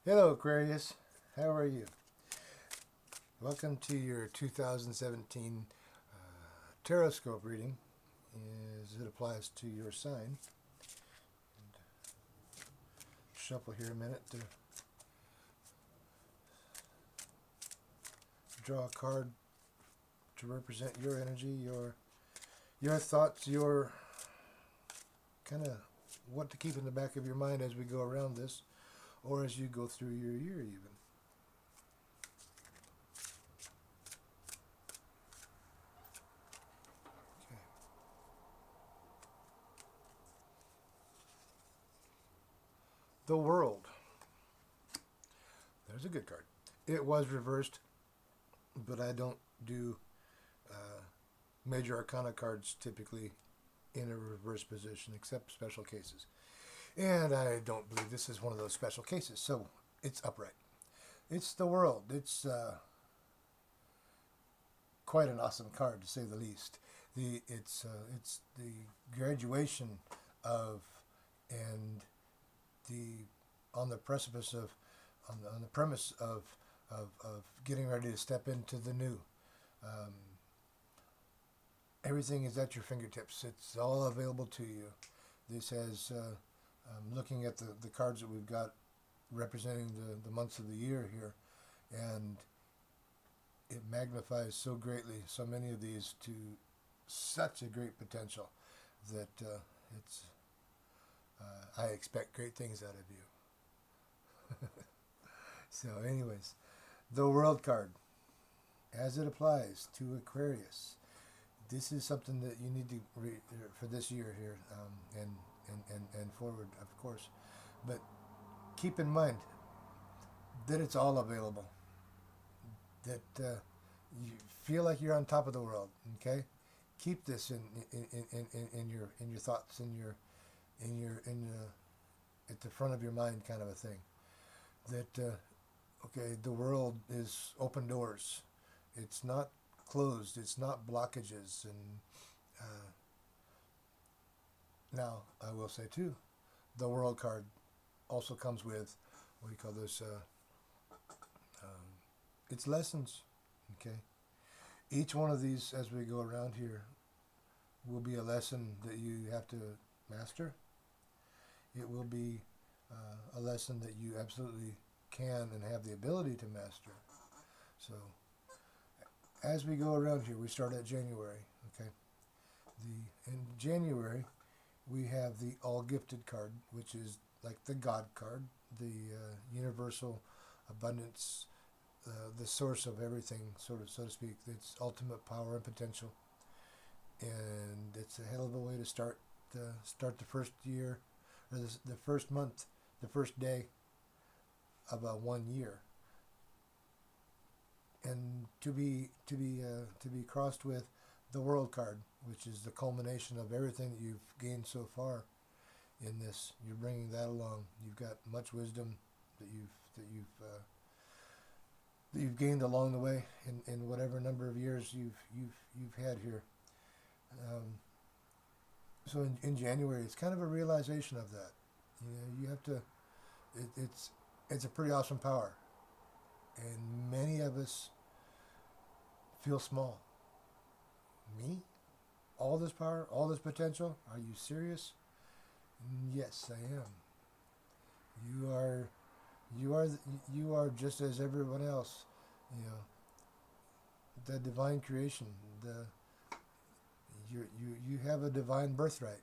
Hello, Aquarius. How are you? Welcome to your 2017 Tarotscope reading as it applies to your sign. Shuffle here a minute to draw a card to represent your energy, your thoughts, your kind of what to keep in the back of your mind as we go around this, or as you go through your year even. Okay. The World. There's a good card. It was reversed, but I don't do major arcana cards typically in a reverse position except special cases. And I don't believe this is one of those special cases, so it's upright. It's the World. It's quite an awesome card to say the least. It's the graduation of and the on the precipice of on the premise of getting ready to step into the new. Um, Everything is at your fingertips. It's all available to you. This has, looking at the cards that we've got representing the months of the year here, and it magnifies so greatly so many of these to such a great potential that it's I expect great things out of you. So anyways, the World card, as it applies to Aquarius, this is something that you need to read for this year here, and forward, of course. But keep in mind that it's all available. That you feel like you're on top of the world. Okay, keep this in your thoughts, in at the front of your mind, kind of a thing. That okay, the world is open doors. It's not closed. It's not blockages. And now I will say too, the World card also comes with what do you call this? It's lessons. Okay, each one of these as we go around here will be a lesson that you have to master. It will be a lesson that you absolutely can and have the ability to master. So as we go around here, we start at January. Okay, in January we have the All Gifted card, which is like the God card, the universal abundance, the source of everything, sort of, so to speak. It's ultimate power and potential, and it's a hell of a way to start the first year, or the first month, the first day of a 1 year, and to be crossed with the World card, which is the culmination of everything that you've gained so far in this. You're bringing that along. You've got much wisdom that you've gained along the way in whatever number of years you've had here. Um, so in January, it's kind of a realization of that. You have to. It's a pretty awesome power, and many of us feel small. Me? All this power, all this potential? Are you serious? Yes, I am. You are, you are, you are just as everyone else. You know, the divine creation. You have a divine birthright.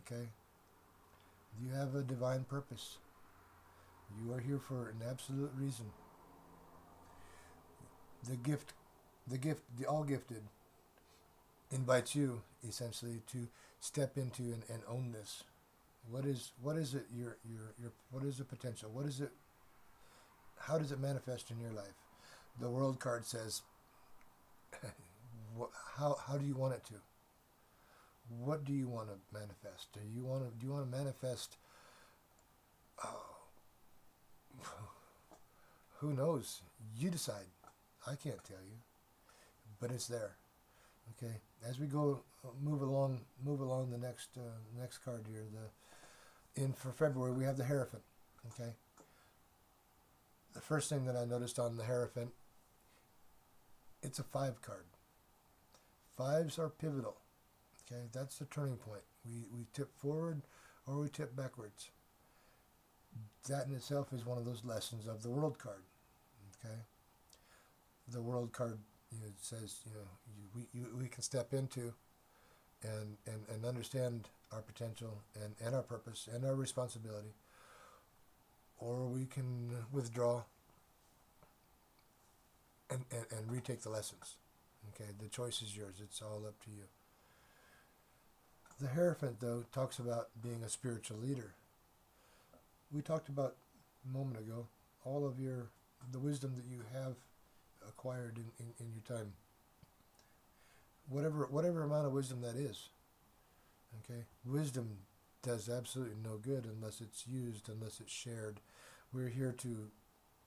Okay, you have a divine purpose. You are here for an absolute reason. The gift, the all gifted invites you essentially to step into and own this. What is it your what is the potential? What is it? How does it manifest in your life? The World card says, how do you want it to? What do you want to manifest? Do you want to manifest? Oh, who knows? You decide. I can't tell you, but it's there. Okay. As we go, move along the next card here. The in for February we have the Hierophant. Okay. The first thing that I noticed on the Hierophant, it's a 5 card. 5s are pivotal. Okay, that's the turning point. We tip forward or we tip backwards. That in itself is one of those lessons of the World card. Okay, the World card, says, we can step into and understand our potential and our purpose and our responsibility, or we can withdraw and retake the lessons. Okay, the choice is yours. It's all up to you. The Hierophant, though, talks about being a spiritual leader. We talked about a moment ago all of the wisdom that you have acquired in your time. Whatever amount of wisdom that is. Okay, wisdom does absolutely no good unless it's used, unless it's shared. We're here to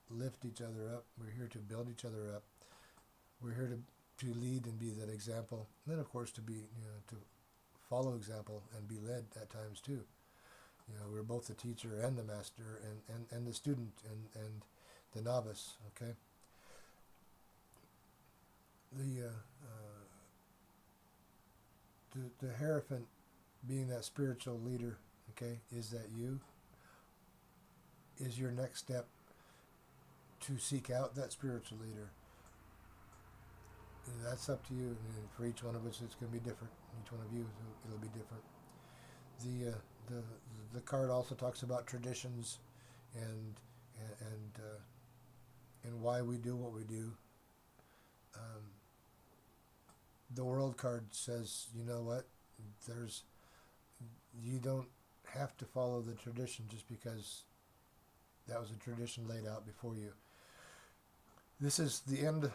lift each other up. We're here to build each other up. We're here to lead and be that example. And then, of course, to follow example and be led at times too. We're both the teacher and the master and the student and the novice. Okay. The Hierophant, being that spiritual leader, okay, is that you? Is your next step to seek out that spiritual leader? That's up to you. And for each one of us, it's going to be different. Each one of you, it'll be different. The card also talks about traditions and why we do what we do. The World card says, you know what? You don't have to follow the tradition just because that was a tradition laid out before you. This is the end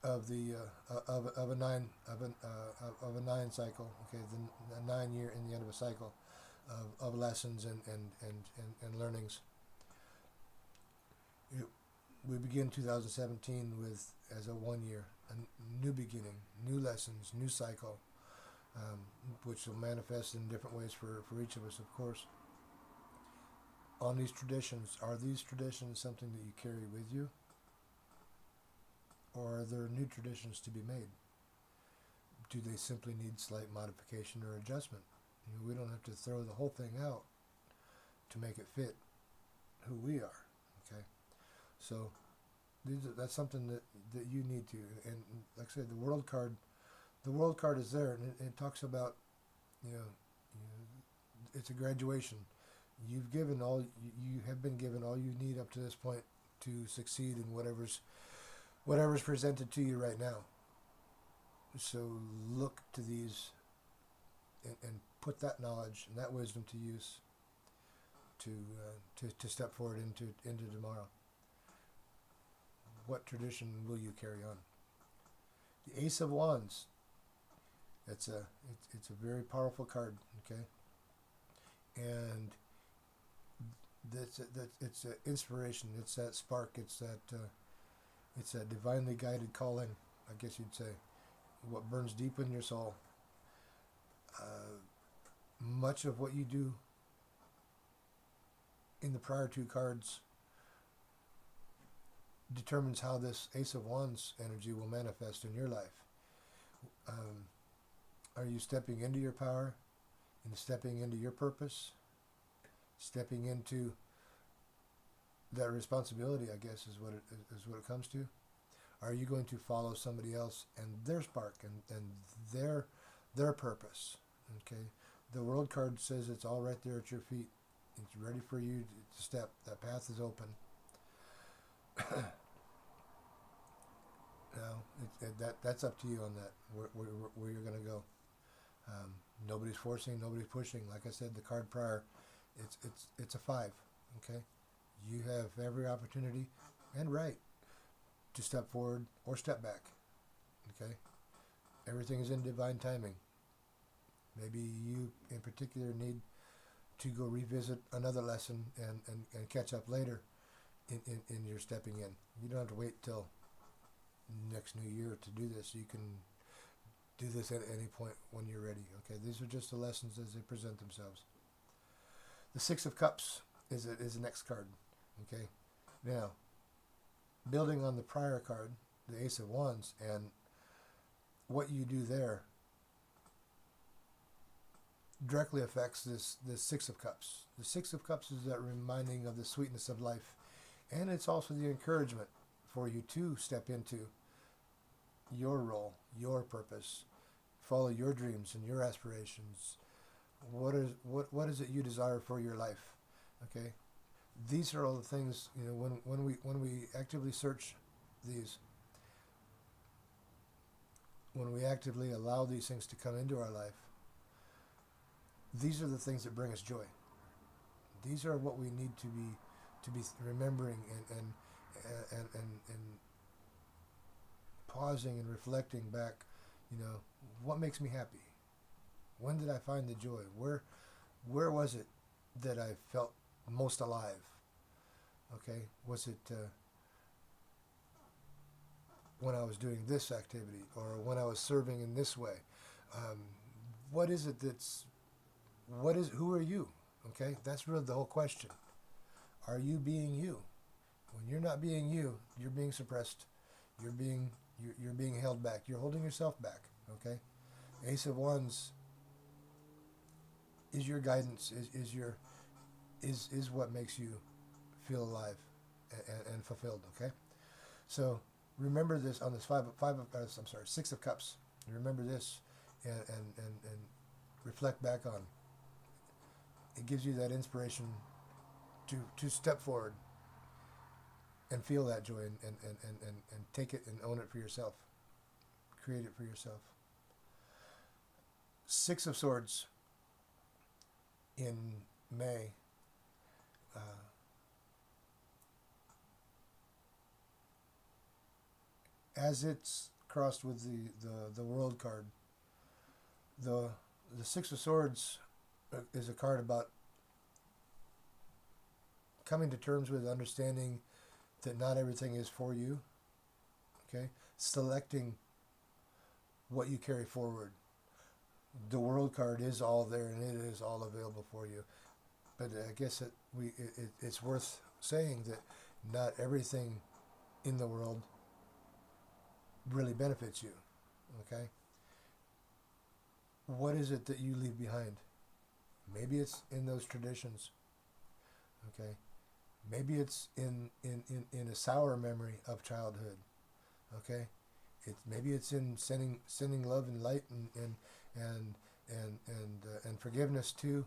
of a 9 cycle. Okay, the 9 year in the end of a cycle of lessons and learnings. We begin 2017 as a 1 year, a new beginning, new lessons, new cycle, which will manifest in different ways for each of us, of course. On these traditions, are these traditions something that you carry with you? Or are there new traditions to be made? Do they simply need slight modification or adjustment? We don't have to throw the whole thing out to make it fit who we are. Okay, so that's something that you need to. And like I said, the World card is there, and it talks about it's a graduation. You have been given all you need up to this point to succeed in whatever's presented to you right now. So look to these and put that knowledge and that wisdom to use to step forward into tomorrow. What tradition will you carry on? The Ace of Wands. It's a very powerful card. Okay, and it's an inspiration. It's that spark. It's that divinely guided calling, I guess you'd say, what burns deep in your soul. Much of what you do in the prior 2 cards determines how this Ace of Wands energy will manifest in your life. Are you stepping into your power and stepping into your purpose? Stepping into that responsibility, I guess, is what it comes to. Are you going to follow somebody else and their spark and their purpose? Okay, the World card says it's all right there at your feet. It's ready for you to step. That path is open. Now, that's up to you on that, where you're going to go. Nobody's forcing, nobody's pushing. Like I said, the card prior, it's a 5. Okay, you have every opportunity and right to step forward or step back. Okay, everything is in divine timing. Maybe you in particular need to go revisit another lesson and catch up later in your stepping in. You don't have to wait till next new year to do this. You can do this at any point when you're ready. Okay, these are just the lessons as they present themselves. The 6 of Cups is the next card. Okay, Now, building on the prior card, the Ace of Wands, and what you do there directly affects this Six of Cups. The Six of Cups is that reminding of the sweetness of life, and it's also the encouragement for you to step into your role, your purpose, follow your dreams and your aspirations. What is it you desire for your life? Okay, these are all the things, when we actively search these, when we actively allow these things to come into our life. These are the things that bring us joy. These are what we need to be remembering and pausing and reflecting back. What makes me happy? When did I find the joy? Where was it that I felt most alive? Okay, was it when I was doing this activity, or when I was serving in this way? What is it who are you? Okay, that's really the whole question. Are you being you? When you're not being you, you're being suppressed. You're being held back. You're holding yourself back. Okay, Ace of Wands is your guidance. Is what makes you feel alive and fulfilled. Okay, so remember this on this Six of Cups. Remember this and reflect back on. It gives you that inspiration to step forward and feel that joy and take it and own it for yourself. Create it for yourself. Six of Swords in May. As it's crossed with the World card, the Six of Swords is a card about coming to terms with understanding that not everything is for you. Okay, selecting what you carry forward. The World card is all there and it is all available for you, but I guess it's worth saying that not everything in the world really benefits you. Okay, what is it that you leave behind? Maybe it's in those traditions. Okay, maybe it's in a sour memory of childhood. Okay, maybe it's in sending love and light and forgiveness to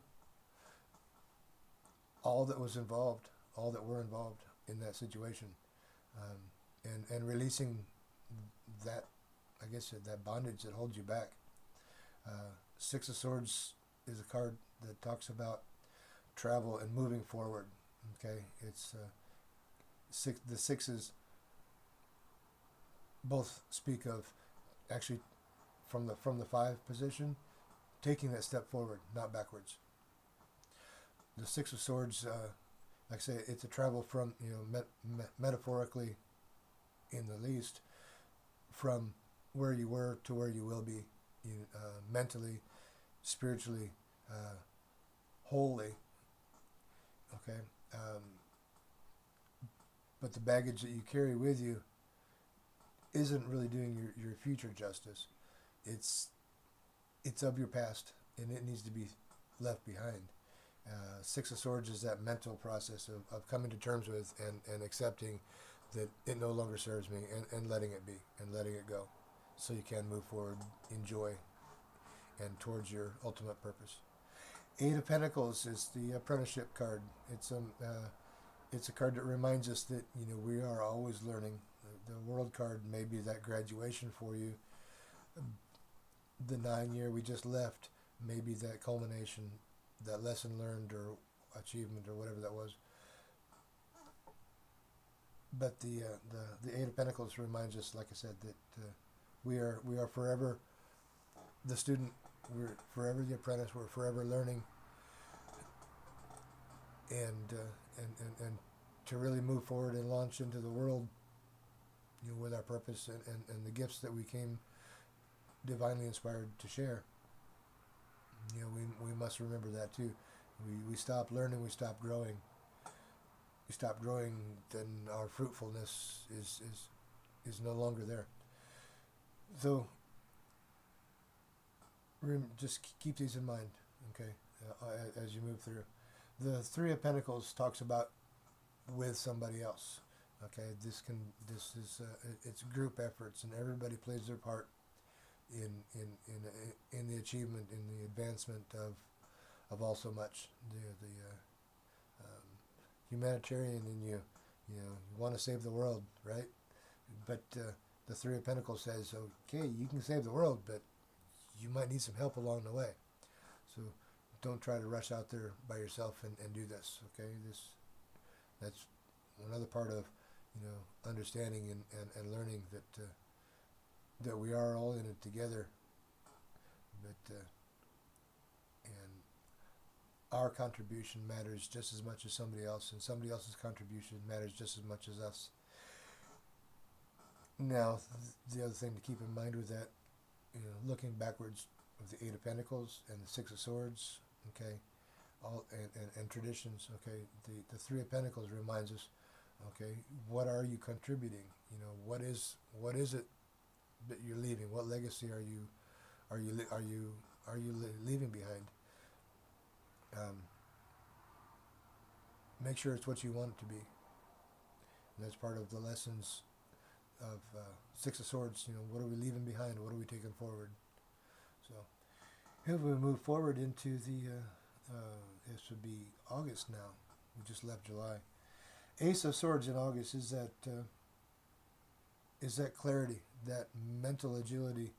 all that was involved, all that were involved in that situation, and releasing that, I guess, that bondage that holds you back. Six of Swords is a card that talks about travel and moving forward. Okay, it's the sixes both speak of actually from the 5 position, taking that step forward, not backwards. The Six of Swords, like I say, it's a travel from, metaphorically, in the least, from where you were to where you will be, mentally, spiritually, wholly. Okay, but the baggage that you carry with you isn't really doing your future justice. It's of your past, and it needs to be left behind. Six of Swords is that mental process of coming to terms with and accepting that it no longer serves me, and letting it be and letting it go, so you can move forward in joy and towards your ultimate purpose. Eight of Pentacles is the apprenticeship card. It's a card that reminds us that we are always learning. The World card may be that graduation for you. The 9 year we just left may be that culmination, that lesson learned or achievement or whatever that was. But the Eight of Pentacles reminds us, like I said, that we are forever the student. We're forever the apprentice. We're forever learning, and to really move forward and launch into the world, with our purpose and the gifts that we came divinely inspired to share. We must remember that too. We stop learning, we stop growing we stop growing, then our fruitfulness is no longer there. So just keep these in mind, okay, as you move through. The Three of Pentacles talks about with somebody else. Okay, this is it's group efforts, and everybody plays their part in the achievement, in the advancement of all so much. The humanitarian in you, you want to save the world, right? But the Three of Pentacles says, okay, you can save the world, but you might need some help along the way. So don't try to rush out there by yourself and do this. Okay, that's another part of understanding and learning that we are all in it together. But and our contribution matters just as much as somebody else, and somebody else's contribution matters just as much as us. Now, the other thing to keep in mind with that, looking backwards with the Eight of Pentacles and the Six of Swords, okay, all and traditions, okay, the Three of Pentacles reminds us, okay, what are you contributing? What is it that you're leaving? What legacy are you leaving behind? Make sure it's what you want it to be. And that's part of the lessons of Six of Swords. What are we leaving behind? What are we taking forward? So, if we move forward into this would be August now. We just left July. Ace of Swords in August is that clarity, that mental agility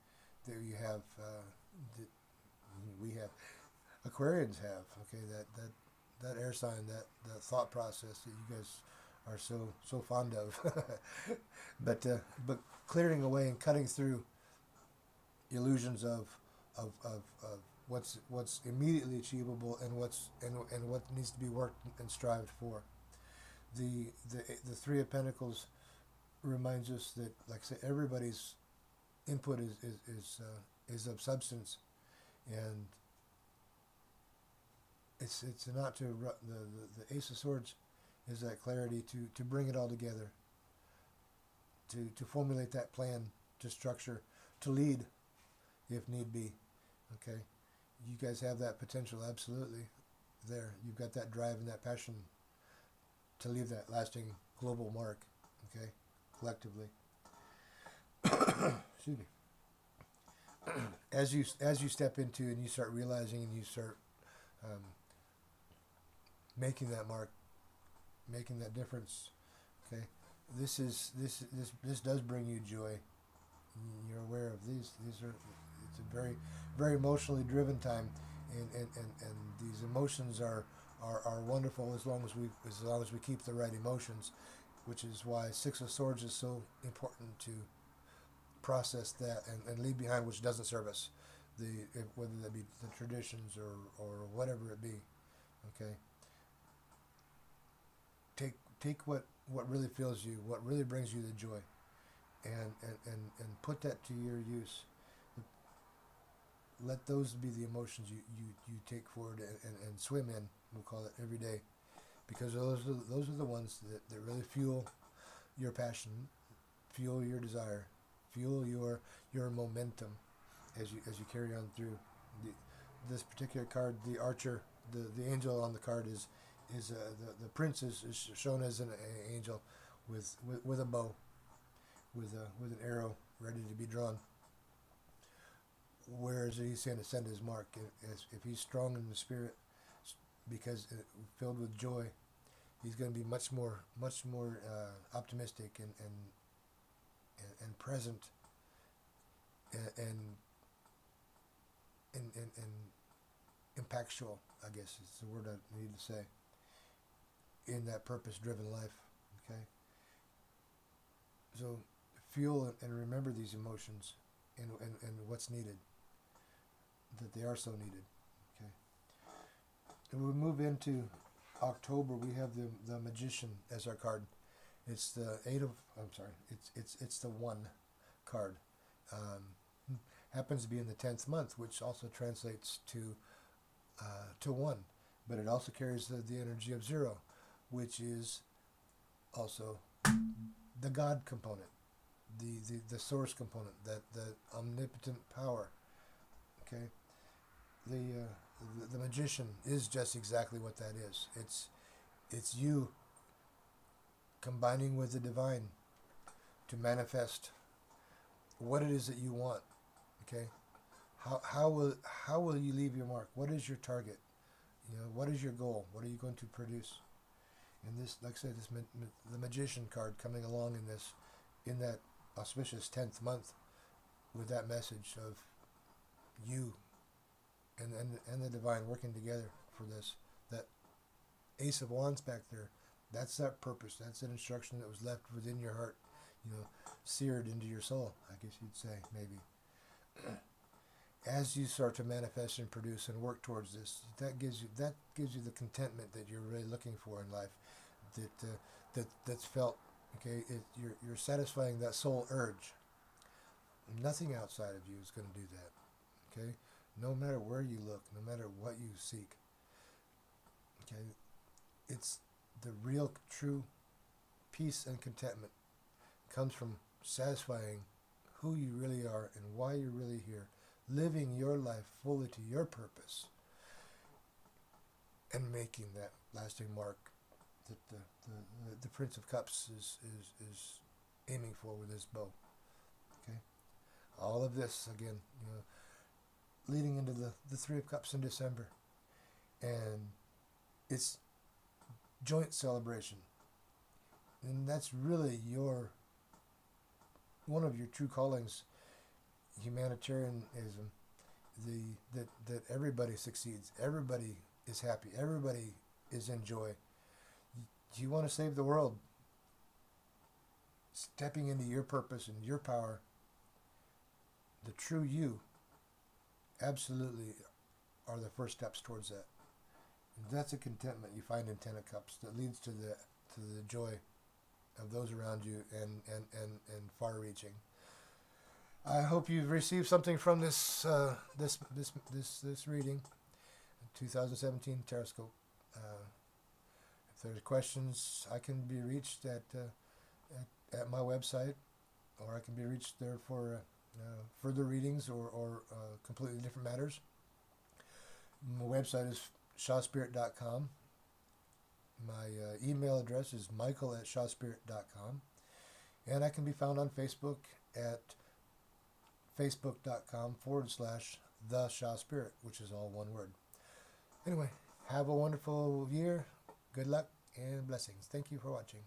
that you have, that we have, Aquarians have. Okay, that air sign, that thought process that you guys are so fond of. but clearing away and cutting through illusions of what's immediately achievable and what needs to be worked and strived for. The Three of Pentacles reminds us that, like I say, everybody's input is of substance, and it's not to the Ace of Swords is that clarity to bring it all together, to formulate that plan, to structure, to lead if need be. Okay, you guys have that potential absolutely there. You've got that drive and that passion to leave that lasting global mark, okay, collectively. Excuse me. As you step into and you start realizing and you start making that mark, making that difference, okay, this does bring you joy. You're aware of these are, it's a very, very emotionally driven time, and these emotions are wonderful as long as we keep the right emotions, which is why Six of Swords is so important to process that and leave behind which doesn't serve us, whether that be the traditions or whatever it be. Okay, take what really fills you, what really brings you the joy, and put that to your use. Let those be the emotions you take forward and swim in, we'll call it, every day, because those are the ones that really fuel your passion, fuel your desire, fuel your momentum as you carry on through. This particular card, the Archer, the angel on the card is the prince is shown as an angel with a bow, with an arrow ready to be drawn. Whereas he's going to send his mark, if he's strong in the spirit, because filled with joy, he's going to be much more optimistic and present and impactful, I guess is the word I need to say, in that purpose-driven life. Okay, so feel and remember these emotions and what's needed, that they are so needed. Okay, and we move into October. We have the Magician as our card. It's the it's the one card. Happens to be in the 10th month, which also translates to one, but it also carries the energy of 0, which is also the God component, the source component, that the omnipotent power. Okay, the magician is just exactly what that is. It's you combining with the divine to manifest what it is that you want. Okay, how will you leave your mark? What is your target? What is your goal? What are you going to produce? And this, like I said, the magician card coming along in that auspicious 10th month with that message of you and the divine working together for this. That Ace of Wands back there, that's that purpose. That's an instruction that was left within your heart, seared into your soul, I guess you'd say, maybe. As you start to manifest and produce and work towards this, that gives you the contentment that you're really looking for in life. That's felt. Okay, you're satisfying that soul urge. Nothing outside of you is going to do that. Okay, no matter where you look, no matter what you seek. Okay, it's the real, true peace and contentment comes from satisfying who you really are and why you're really here, living your life fully to your purpose, and making that lasting mark that the Prince of Cups is aiming for with his bow. Okay, all of this again, leading into the Three of Cups in December, and it's joint celebration, and that's really one of your true callings, humanitarianism, that everybody succeeds, everybody is happy, everybody is in joy. You want to save the world, stepping into your purpose and your power, the true you, absolutely are the first steps towards that. And that's a contentment you find in Ten of Cups that leads to the joy of those around you and far-reaching. I hope you've received something from this reading, 2017 Tarotscope. If there's questions, I can be reached at my website, or I can be reached there for further readings or completely different matters. My website is shaspirit.com. My email address is michael@shaspirit.com. And I can be found on Facebook at facebook.com/the Shaspirit, which is all one word. Anyway, have a wonderful year. Good luck and blessings. Thank you for watching.